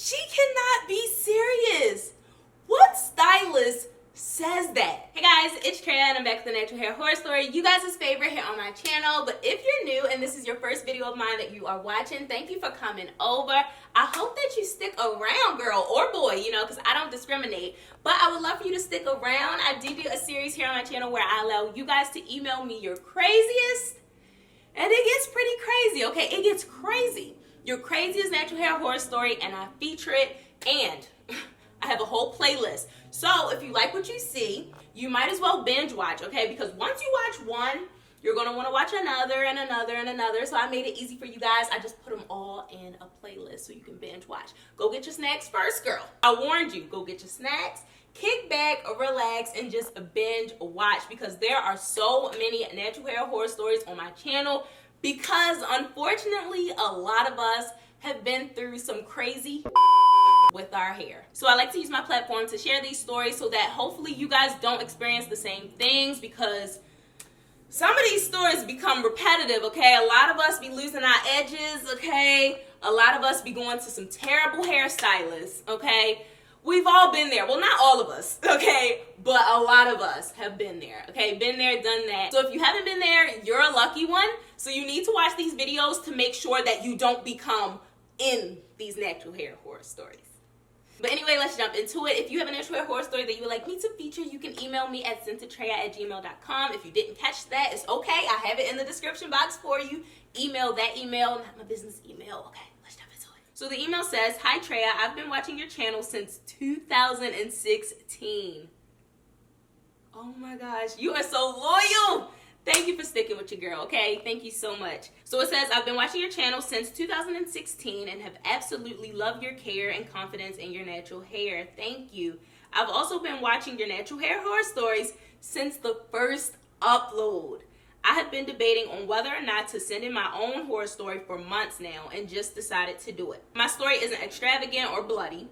She cannot be serious. What stylist says that? Hey guys, it's Traeh and I'm back with the Natural Hair Horror Story, you guys' favorite here on my channel. But if you're new and this is your first video of mine that you are watching, thank you for coming over. I hope that you stick around, girl or boy, you know, because I don't discriminate. But I would love for you to stick around. I do a series here on my channel where I allow you guys to email me your craziest, and it gets pretty crazy, okay? It gets crazy. Your craziest natural hair horror story, and I feature it, and I have a whole playlist. So if you like what you see, you might as well binge watch, okay? Because once you watch one, you're gonna wanna watch another and another and another. So I made it easy for you guys. I just put them all in a playlist so you can binge watch. Go get your snacks first, girl. I warned you, go get your snacks, kick back, relax, and just binge watch, because there are so many natural hair horror stories on my channel, because unfortunately a lot of us have been through some crazy with our hair. So I like to use my platform to share these stories so that hopefully you guys don't experience the same things, because some of these stories become repetitive, okay? A lot of us be losing our edges, okay? A lot of us be going to some terrible hairstylists, okay? We've all been there. Well, not all of us, okay? But a lot of us have been there, okay? Been there, done that. So if you haven't been there, you're a lucky one. So you need to watch these videos to make sure that you don't become in these natural hair horror stories. But anyway, let's jump into it. If you have a natural hair horror story that you would like me to feature, you can email me at Sendtotraeh@gmail.com. If you didn't catch that, it's okay. I have it in the description box for you. Email that email, not my business email. Okay, let's jump into it. So the email says, "Hi Traeh, I've been watching your channel since 2016. Oh my gosh, you are so loyal. Thank you for sticking with your girl, okay? Thank you so much. So it says, "I've been watching your channel since 2016 and have absolutely loved your care and confidence in your natural hair. Thank you. I've also been watching your natural hair horror stories since the first upload. I have been debating on whether or not to send in my own horror story for months now and just decided to do it. My story isn't extravagant or bloody,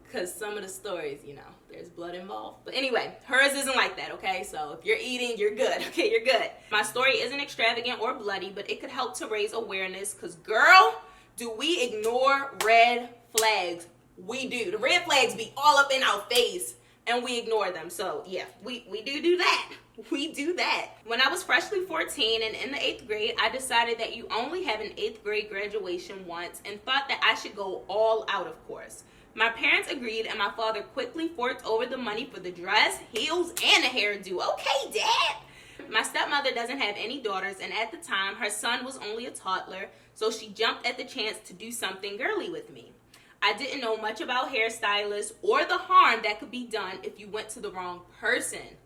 because some of the stories, you know, there's blood involved. But anyway, hers isn't like that, okay? So if you're eating, you're good, okay? You're good. My story isn't extravagant or bloody, but it could help to raise awareness, because, girl, do we ignore red flags? We do. The red flags be all up in our face, and we ignore them. So, yeah, we do that. We do that. When I was freshly 14 and in the 8th grade, I decided that you only have an 8th grade graduation once and thought that I should go all out, of course. My parents agreed, and my father quickly forked over the money for the dress, heels, and a hairdo. Okay, Dad. My stepmother doesn't have any daughters, and at the time, her son was only a toddler, so she jumped at the chance to do something girly with me. I didn't know much about hairstylists or the harm that could be done if you went to the wrong person.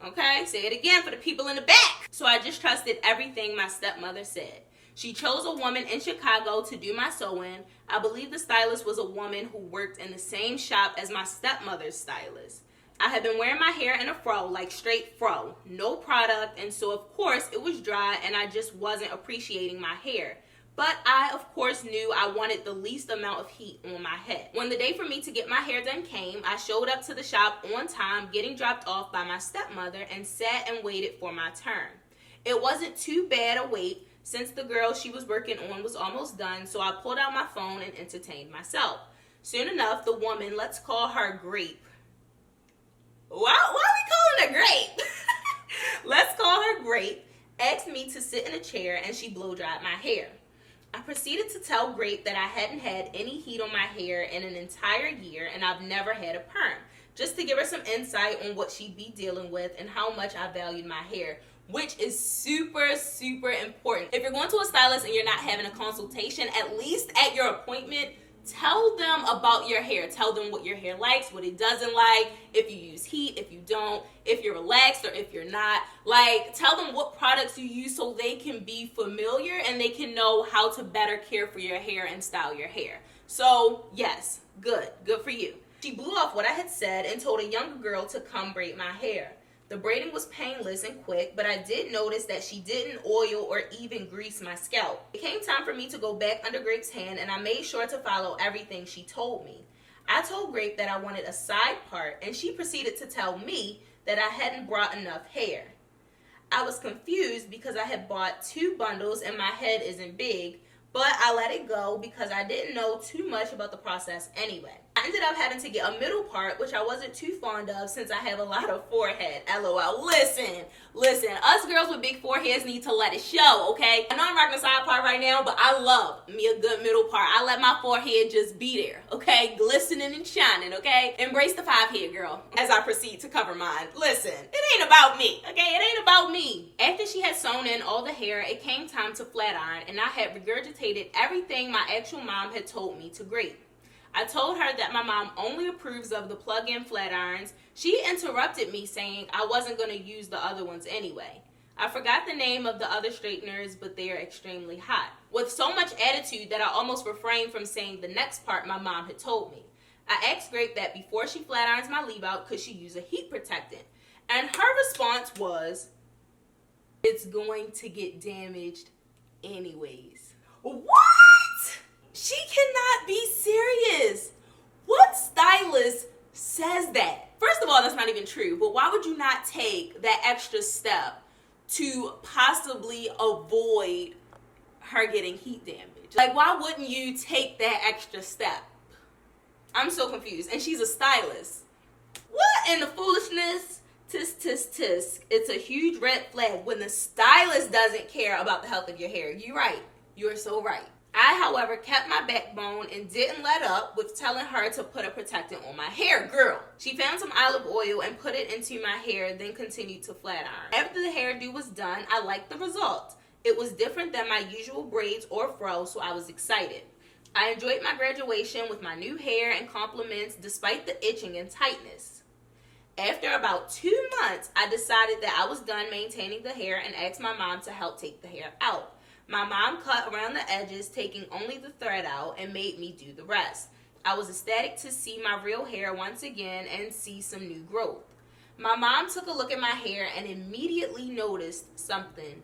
Okay, say it again for the people in the back. So I just trusted everything my stepmother said. She chose a woman in Chicago to do my sewing. I believe the stylist was a woman who worked in the same shop as my stepmother's stylist. I had been wearing my hair in a fro, like straight fro, no product, and so of course it was dry and I just wasn't appreciating my hair. But I, of course, knew I wanted the least amount of heat on my head. When the day for me to get my hair done came, I showed up to the shop on time, getting dropped off by my stepmother, and sat and waited for my turn. It wasn't too bad a wait, since the girl she was working on was almost done, so I pulled out my phone and entertained myself. Soon enough, the woman, let's call her Grape. Why are we calling her Grape? Let's call her Grape, asked me to sit in a chair, and she blow-dried my hair. I proceeded to tell Grape that I hadn't had any heat on my hair in an entire year and I've never had a perm, just to give her some insight on what she'd be dealing with and how much I valued my hair, which is super, super important. If you're going to a stylist and you're not having a consultation, at least at your appointment, tell them about your hair. Tell them what your hair likes, what it doesn't like, if you use heat, if you don't, if you're relaxed or if you're not. Like, tell them what products you use so they can be familiar and they can know how to better care for your hair and style your hair. So, yes, good for you. She blew off what I had said and told a younger girl to come braid my hair. The braiding was painless and quick, but I did notice that she didn't oil or even grease my scalp. It came time for me to go back under Grape's hand, and I made sure to follow everything she told me. I told Grape that I wanted a side part, and she proceeded to tell me that I hadn't brought enough hair. I was confused because I had bought 2 bundles and my head isn't big, but I let it go because I didn't know too much about the process anyway. I ended up having to get a middle part, which I wasn't too fond of since I have a lot of forehead. LOL. Listen, us girls with big foreheads need to let it show, okay? I know I'm rocking a side part right now, but I love me a good middle part. I let my forehead just be there, okay? Glistening and shining, okay? Embrace the 5 head, girl, as I proceed to cover mine. Listen, it ain't about me, okay? It ain't about me. After she had sewn in all the hair, it came time to flat iron, and I had regurgitated everything my actual mom had told me to grade. I told her that my mom only approves of the plug-in flat irons. She interrupted me saying I wasn't going to use the other ones anyway. I forgot the name of the other straighteners, but they are extremely hot. With so much attitude that I almost refrained from saying the next part my mom had told me. I asked Grape that before she flat irons my leave out, could she use a heat protectant? And her response was, it's going to get damaged anyways. What? She cannot be serious. What stylist says that? First of all, that's not even true, but why would you not take that extra step to possibly avoid her getting heat damage? Like, why wouldn't you take that extra step? I'm so confused. And she's a stylist. What in the foolishness? Tisk, tisk, tisk. It's a huge red flag when the stylist doesn't care about the health of your hair. You're right. You're so right. I, however, kept my backbone and didn't let up with telling her to put a protectant on my hair. Girl, she found some olive oil and put it into my hair, then continued to flat iron. After the hairdo was done, I liked the result. It was different than my usual braids or fro, so I was excited. I enjoyed my graduation with my new hair and compliments despite the itching and tightness. After about 2 months, I decided that I was done maintaining the hair and asked my mom to help take the hair out. My mom cut around the edges, taking only the thread out, and made me do the rest. I was ecstatic to see my real hair once again and see some new growth. My mom took a look at my hair and immediately noticed something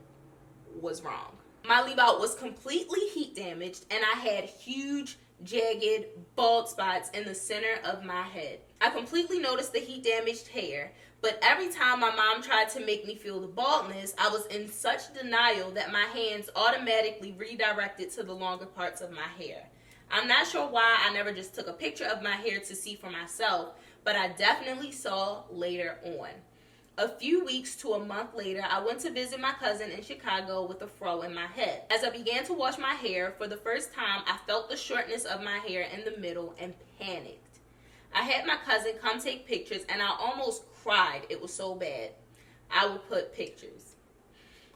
was wrong. My leave out was completely heat damaged, and I had huge, jagged, bald spots in the center of my head. I completely noticed the heat damaged hair, but every time my mom tried to make me feel the baldness, I was in such denial that my hands automatically redirected to the longer parts of my hair. I'm not sure why I never just took a picture of my hair to see for myself, but I definitely saw later on. A few weeks to a month later, I went to visit my cousin in Chicago with a fro in my head. As I began to wash my hair, for the first time, I felt the shortness of my hair in the middle and panicked. I had my cousin come take pictures and I almost cried. It was so bad. I will put pictures.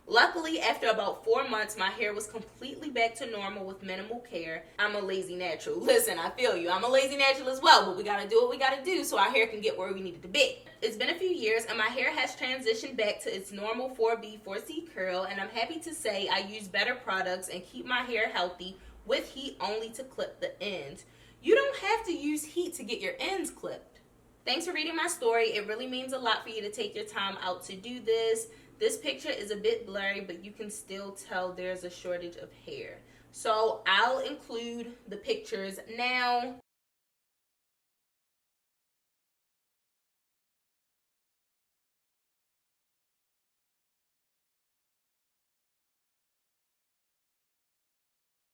Luckily, after about 4 months, my hair was completely back to normal with minimal care. I'm a lazy natural. Listen, I feel you. I'm a lazy natural as well, but we gotta do what we gotta do so our hair can get where we need it to be. It's been a few years and my hair has transitioned back to its normal 4B, 4C curl, and I'm happy to say I use better products and keep my hair healthy with heat only to clip the ends. You don't have to use heat to get your ends clipped. Thanks for reading my story. It really means a lot for you to take your time out to do this. This picture is a bit blurry, but you can still tell there's a shortage of hair. So I'll include the pictures now.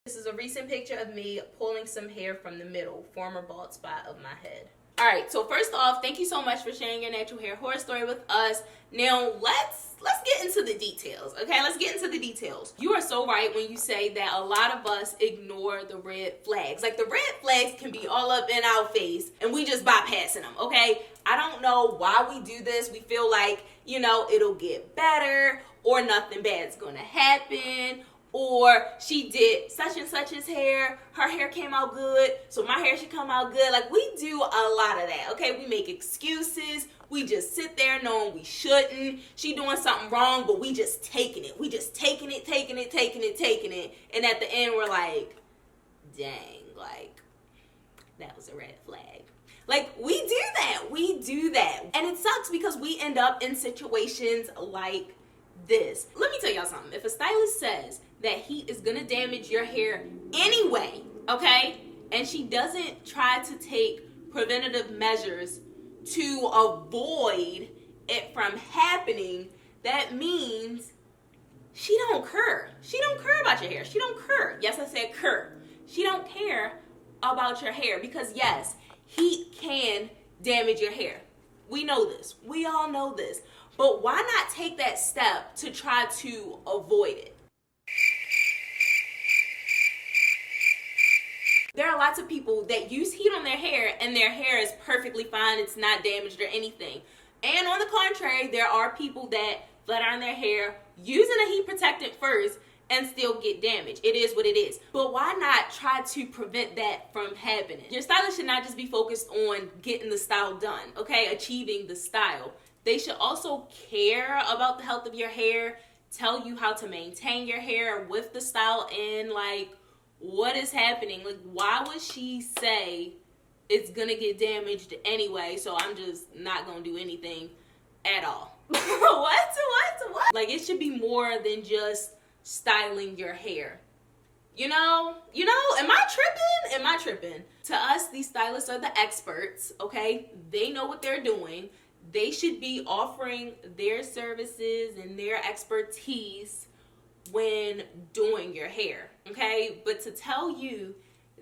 This is a recent picture of me pulling some hair from the middle, former bald spot of my head. Alright, so first off, thank you so much for sharing your natural hair horror story with us. Now, let's get into the details, okay? Let's get into the details. You are so right when you say that a lot of us ignore the red flags. Like, the red flags can be all up in our face, and we just bypassing them, okay? I don't know why we do this. We feel like, you know, it'll get better, or nothing bad's gonna happen, or she did such and such's hair, her hair came out good, so my hair should come out good. Like, we do a lot of that, okay? We make excuses. We just sit there knowing we shouldn't. She doing something wrong, but we just taking it. We just taking it. And at the end, we're like, dang, like, that was a red flag. Like, we do that. We do that. And it sucks because we end up in situations like this. Let me tell y'all something. If a stylist says that heat is gonna damage your hair anyway, okay, and she doesn't try to take preventative measures to avoid it from happening, that means she don't care. She don't care about your hair. She don't care. Yes, I said care. She don't care about your hair because yes, heat can damage your hair. We know this. We all know this. But why not take that step to try to avoid it? There are lots of people that use heat on their hair and their hair is perfectly fine. It's not damaged or anything. And on the contrary, there are people that flat iron their hair using a heat protectant first and still get damaged. It is what it is. But why not try to prevent that from happening? Your stylist should not just be focused on getting the style done, okay? Achieving the style. They should also care about the health of your hair, tell you how to maintain your hair with the style in, like, what is happening? Like, why would she say it's gonna get damaged anyway, so I'm just not gonna do anything at all? What? Like, it should be more than just styling your hair. You know, am I tripping? To us, these stylists are the experts, okay? They know what they're doing. They should be offering their services and their expertise when doing your hair, okay? But to tell you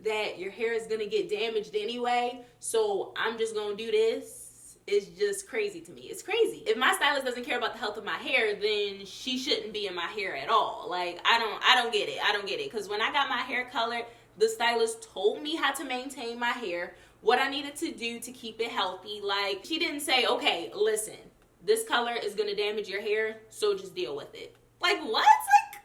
that your hair is gonna get damaged anyway, so I'm just gonna do this, is just crazy to me. It's crazy. If my stylist doesn't care about the health of my hair, then she shouldn't be in my hair at all. Like, I don't get it. Because when I got my hair colored, the stylist told me how to maintain my hair, what I needed to do to keep it healthy. Like, she didn't say, okay, listen, this color is gonna damage your hair, so just deal with it. Like, what? Like,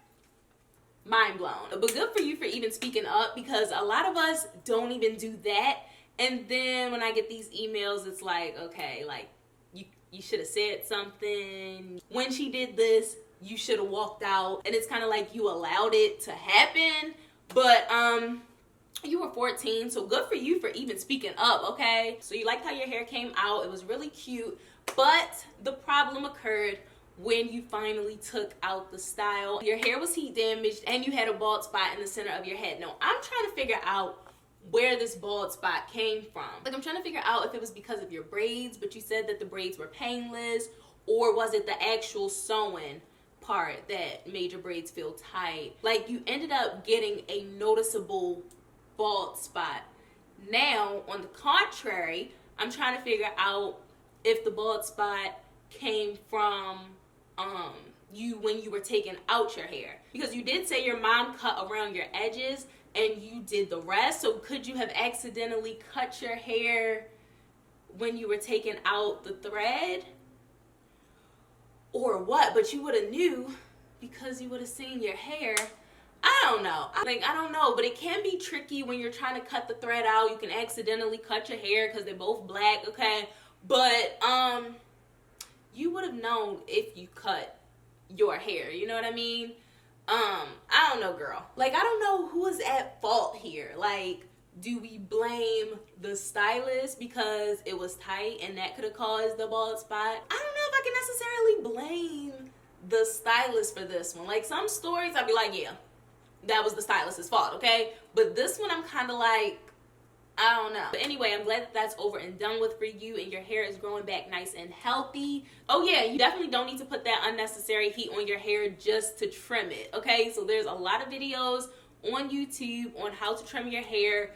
mind blown. But good for you for even speaking up, because a lot of us don't even do that. And then when I get these emails, it's like, okay, like, you should have said something. When she did this, you should have walked out. And it's kind of like you allowed it to happen. But you were 14, so good for you for even speaking up, okay? So you liked how your hair came out. It was really cute. But the problem occurred when you finally took out the style. Your hair was heat damaged and you had a bald spot in the center of your head. Now, I'm trying to figure out where this bald spot came from. Like, I'm trying to figure out if it was because of your braids, but you said that the braids were painless, or was it the actual sewing part that made your braids feel tight? Like, you ended up getting a noticeable bald spot. Now, on the contrary, I'm trying to figure out if the bald spot came from you when you were taking out your hair, because you did say your mom cut around your edges and you did the rest. So could you have accidentally cut your hair when you were taking out the thread, or what? But you would have knew because you would have seen your hair. I don't know. I don't know, but it can be tricky when you're trying to cut the thread out. You can accidentally cut your hair because they're both black, okay? But you would have known if you cut your hair, you know what I mean? I don't know, girl. Like, I don't know who is at fault here. Like, do we blame the stylist because it was tight and that could have caused the bald spot? I don't know if I can necessarily blame the stylist for this one. Like, some stories I'd be like, yeah, that was the stylist's fault, okay? But this one I'm kind of like, I don't know. But anyway, I'm glad that that's over and done with for you and your hair is growing back nice and healthy. Oh yeah, you definitely don't need to put that unnecessary heat on your hair just to trim it, okay? So there's a lot of videos on YouTube on how to trim your hair,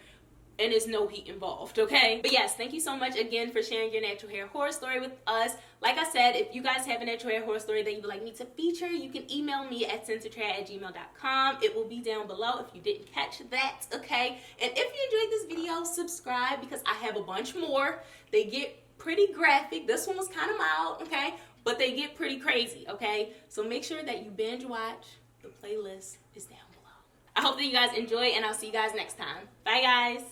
and there's no heat involved, okay? But yes, thank you so much again for sharing your natural hair horror story with us. Like I said, if you guys have a natural hair horror story that you would like me to feature, you can email me at sendtotraeh@gmail.com. It will be down below if you didn't catch that, okay? And if you enjoyed this video, subscribe, because I have a bunch more. They get pretty graphic. This one was kind of mild, okay? But they get pretty crazy, okay? So make sure that you binge watch. The playlist is down below. I hope that you guys enjoy, and I'll see you guys next time. Bye, guys.